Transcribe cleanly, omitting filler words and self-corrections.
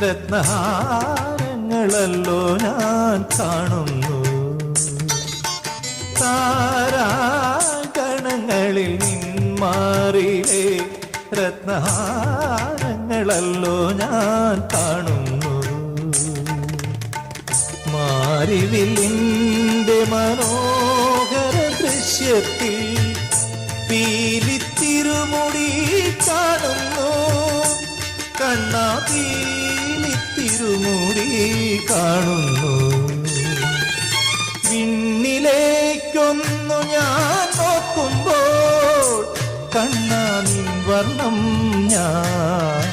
രത്നഹാരങ്ങളല്ലോ ഞാൻ കാണുന്നു. താരാഗണങ്ങളിൽ നിന്മാറിലെ രത്നഹാരങ്ങളല്ലോ ഞാൻ കാണുന്നു. മാരിവില്ലിൻ്റെ മനോഹര ദൃശ്യത്തിൽ പീലിത്തിരുമുടി കാണുന്നു. കണ്ണാ പീലിത്തിരുമുടി കാണുന്നു. വിണ്ണിലേക്കൊന്നു ഞാൻ നോക്കുമ്പോൾ കണ്ണാ നിൻ വർണ്ണം ഞാൻ